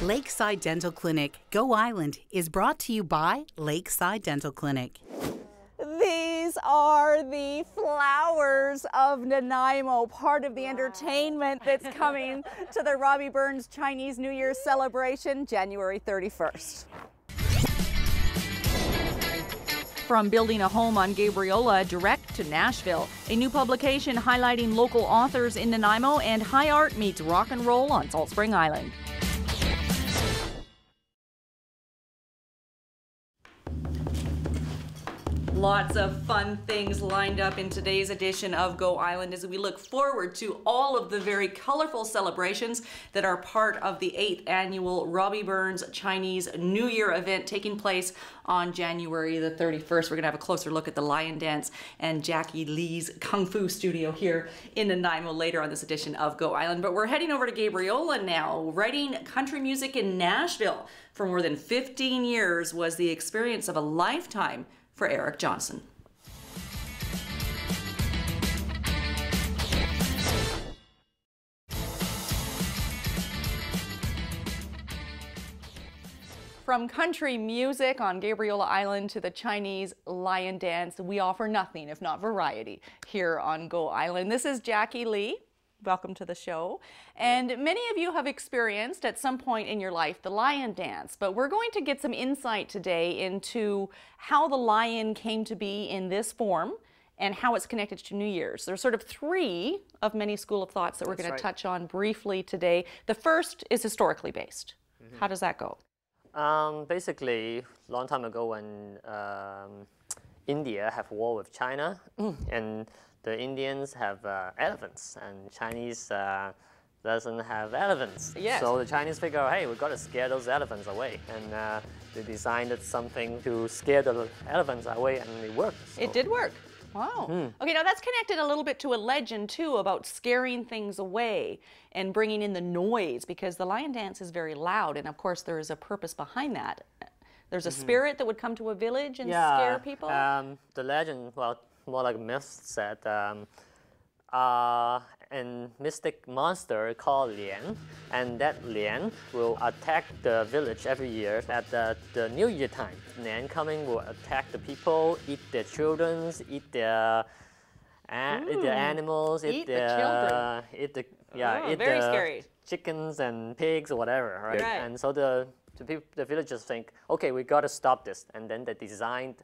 Lakeside Dental Clinic, Go Island, is brought to you by Lakeside Dental Clinic. These are the flowers of Nanaimo, part of the entertainment that's coming to the Robbie Burns Chinese New Year celebration, January 31st. From building a home on Gabriola direct to Nashville, a new publication highlighting local authors in Nanaimo and high art meets rock and roll on Salt Spring Island. Lots of fun things lined up in today's edition of Go Island as we look forward to all of the very colorful celebrations that are part of the 8th annual Robbie Burns Chinese New Year event taking place on January the 31st. We're going to have a closer look at the lion dance and Jackie Lee's Kung Fu studio here in Nanaimo later on this edition of Go Island. But we're heading over to Gabriola now. Writing country music in Nashville for more than 15 years was the experience of a lifetime for Eric Johnson. From country music on Gabriola Island to the Chinese lion dance, we offer nothing if not variety here on Go Island. This is Jackie Lee. Welcome to the show. And many of you have experienced at some point in your life the lion dance, but we're going to get some insight today into how the lion came to be in this form and how it's connected to New Year's. There's sort of three of many school of thoughts that we're going to touch on briefly today. The first is historically based. How does that go? Basically, a long time ago when India have war with China, and the Indians have elephants, and Chinese doesn't have elephants. Yes. So the Chinese figure out, hey, we've got to scare those elephants away. And they designed something to scare the elephants away, and it worked. So. It did work. Wow. Okay, now that's connected a little bit to a legend too about scaring things away and bringing in the noise, because the lion dance is very loud, and of course there is a purpose behind that. There's a spirit that would come to a village and scare people? The legend, well, more like a myth said, a mystic monster called Lian, and that Lian will attack the village every year at the New Year time. Lian coming will attack the people, eat their children, eat their animals, eat the children. Eat very the scary. Chickens and pigs or whatever, right? Right. And so the villagers think, okay, we got to stop this, and then they designed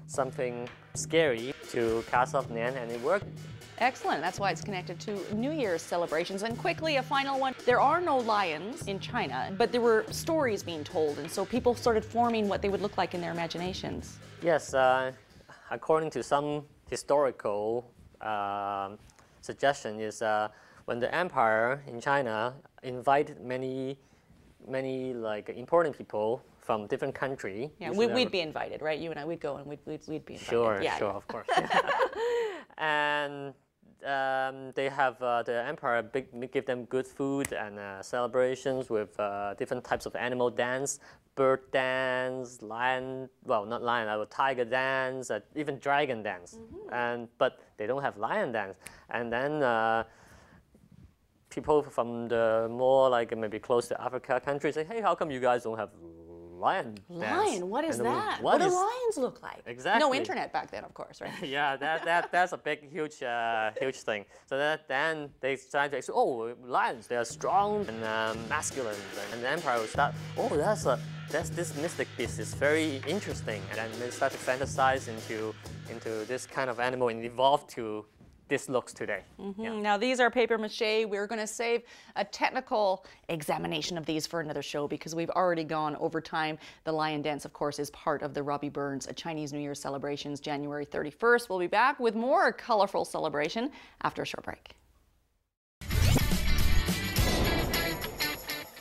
something scary to cast off Lian, and it worked. Excellent. That's why it's connected to New Year's celebrations. And quickly, a final one. There are no lions in China, but there were stories being told, and so people started forming what they would look like in their imaginations. Yes, according to some historical suggestion is when the empire in China invited many like important people from different country. Yeah, we'd be invited, right? You and I, we'd go and we'd be invited. Sure, yeah, sure, yeah. Of course. And they have the emperor give them good food and celebrations with different types of animal dance, bird dance, lion, well, not lion, tiger dance, even dragon dance. But they don't have lion dance. And then people from the more like maybe close to Africa countries say, hey, how come you guys don't have lion dance? Lion? What is that? What do lions look like? Exactly. No internet back then, of course, right? Yeah, that's a big, huge thing. So then they started to say, oh, lions, they are strong and masculine. And the empire will start, oh, that's this mystic piece is very interesting. And then they start to fantasize into this kind of animal and evolve to this looks today. Yeah. Now these are paper mache. We're going to save a technical examination of these for another show because we've already gone over time. The lion dance, of course, is part of the Robbie Burns Chinese New Year celebrations, January 31st. We'll be back with more colorful celebration after a short break.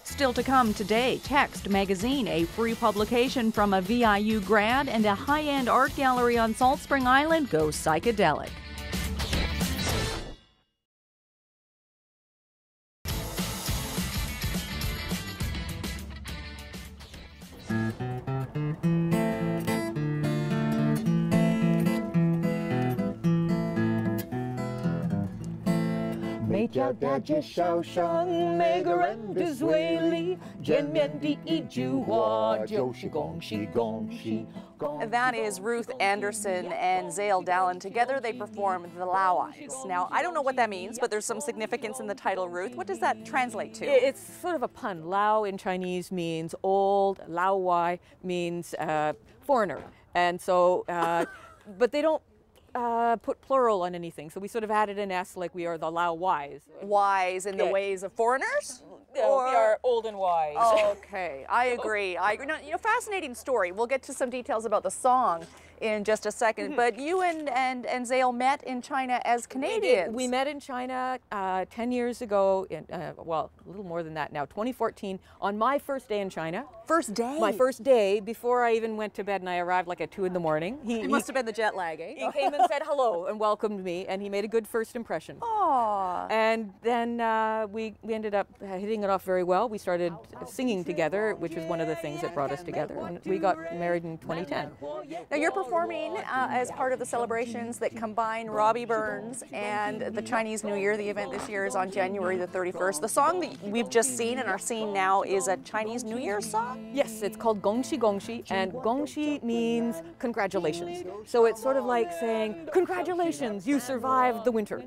Still to come today, Text Magazine, a free publication from a VIU grad, and a high-end art gallery on Salt Spring Island goes psychedelic. May 叫大街小巷，每个人的嘴里见面第一句话就是恭喜恭喜。 That is Ruth Anderson and Zale Dallin. Together they perform the Lauais. Now, I don't know what that means, but there's some significance in the title, Ruth. What does that translate to? It's sort of a pun. Lao in Chinese means old, Lao Wai means foreigner. And so, but they don't put plural on anything. So we sort of added an S like we are the Lao Wais. Wise in the ways of foreigners? We are old and wise. Okay, I agree. Now, fascinating story. We'll get to some details about the song in just a second. But you and Zale met in China as Canadians. We met in China 10 years ago, well, a little more than that now, 2014, on my first day in China. First day? My first day, before I even went to bed, and I arrived like at 2 in the morning. It must have been the jet lag, eh? He came and said hello and welcomed me, and he made a good first impression. Aww. And then we ended up hitting it off very well. We started singing together, which was one of the things that brought us together. And we got married in 2010. Now you're performing as part of the celebrations that combine Robbie Burns and the Chinese New Year. The event this year is on January the 31st. The song that we've just seen and are seeing now is a Chinese New Year song? Yes, it's called Gongxi Gongxi, and Gongxi means congratulations. So it's sort of like saying, congratulations, you survived the winter.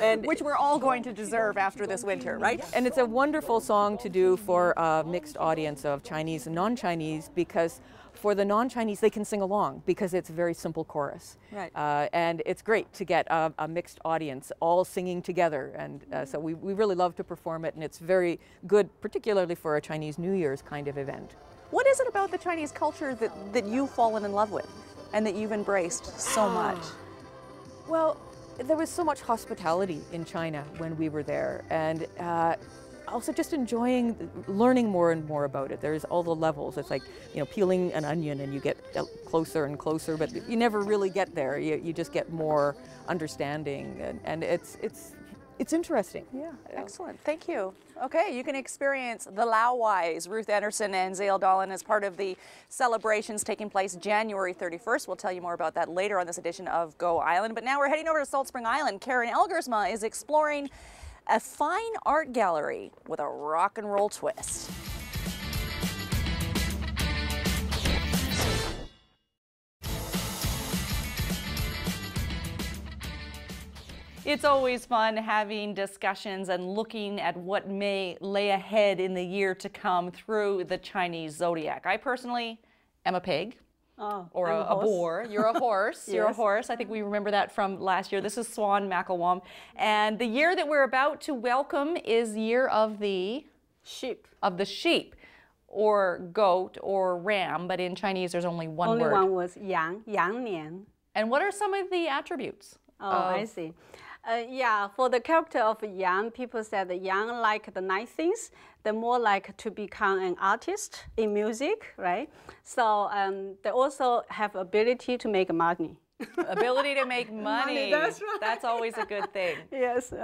And which we're all going to deserve after this winter, right? And it's a wonderful song to do for a mixed audience of Chinese and non-Chinese, because for the non-Chinese, they can sing along because it's a very simple chorus. Right. And it's great to get a mixed audience all singing together. And so we really love to perform it, and it's very good, particularly for a Chinese New Year's kind of event. What is it about the Chinese culture that you've fallen in love with and that you've embraced so much? Well, there was so much hospitality in China when we were there, and also just enjoying learning more and more about it. There's all the levels. It's like, peeling an onion and you get closer and closer, but you never really get there. You just get more understanding, and it's interesting. Yeah, excellent. Thank you. Okay, you can experience the Lauais, Ruth Anderson and Zale Dallin, as part of the celebrations taking place January 31st. We'll tell you more about that later on this edition of Go Island. But now we're heading over to Salt Spring Island. Karen Elgersma is exploring a fine art gallery with a rock and roll twist. It's always fun having discussions and looking at what may lay ahead in the year to come through the Chinese zodiac. I personally am a pig. Or a boar. You're a horse. Yes. You're a horse. I think we remember that from last year. This is Swan Mackelwam. And the year that we're about to welcome is year of the sheep. Of the sheep, or goat, or ram. But in Chinese, there's only one word. Only one word, yang, yang nian. And what are some of the attributes? I see. Yeah, for the character of Yang, people said the Yang like the nice things. They're more like to become an artist in music, right? So they also have ability to make money. Ability to make money. That's right. That's always a good thing. Yes,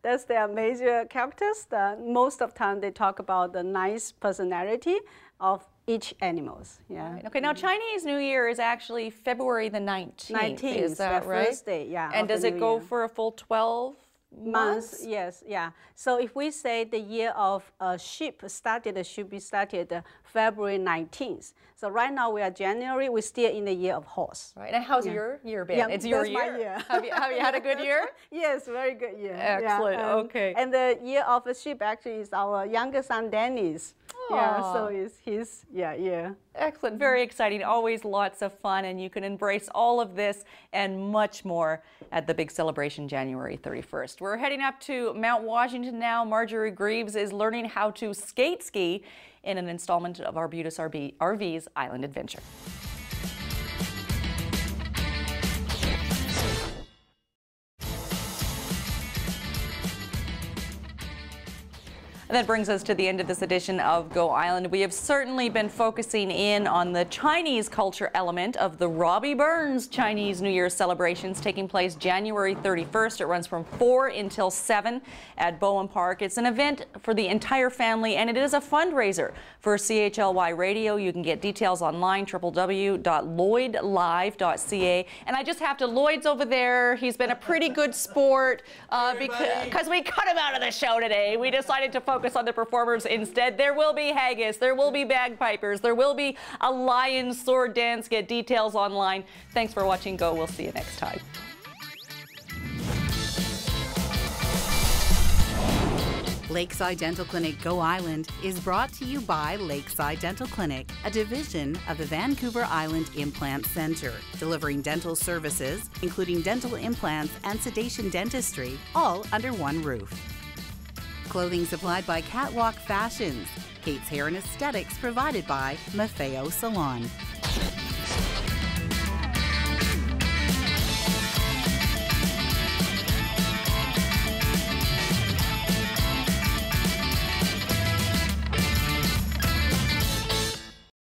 that's their major characters. Most of the time they talk about the nice personality of each animals. Yeah. Right. Okay, now Chinese New Year is actually February the 19th. 19th, is that right? First day, yeah. And does it go for a full 12 months? Yes, yeah. So if we say the year of sheep should be started February 19th. So right now we are January, we're still in the year of horse. Right, and how's your year been? Yeah, it's your year. My year. Have you had a good year? Yes, very good year. Excellent, yeah, okay. And the year of the sheep actually is our youngest son, Dennis. Aww. Yeah, so it's his year. Excellent, very exciting, always lots of fun, and you can embrace all of this and much more at the big celebration January 31st. We're heading up to Mount Washington now. Marjorie Greaves is learning how to skate ski in an installment of Arbutus RV's Island Adventure. And that brings us to the end of this edition of Go Island. We have certainly been focusing in on the Chinese culture element of the Robbie Burns Chinese New Year celebrations taking place January 31st. It runs from 4 until 7 at Bowen Park. It's an event for the entire family, and it is a fundraiser for CHLY Radio. You can get details online, www.lloydlive.ca. And I just have to, Lloyd's over there. He's been a pretty good sport because we cut him out of the show today. We decided to focus on the performers instead. There will be haggis, there will be bagpipers, there will be a lion sword dance. Get details online. Thanks for watching Go. We'll see you next time. Lakeside Dental Clinic Go Island is brought to you by Lakeside Dental Clinic, a division of the Vancouver Island Implant Centre, delivering dental services, including dental implants and sedation dentistry, all under one roof. Clothing supplied by Catwalk Fashions. Kate's Hair and Aesthetics provided by Maffeo Salon.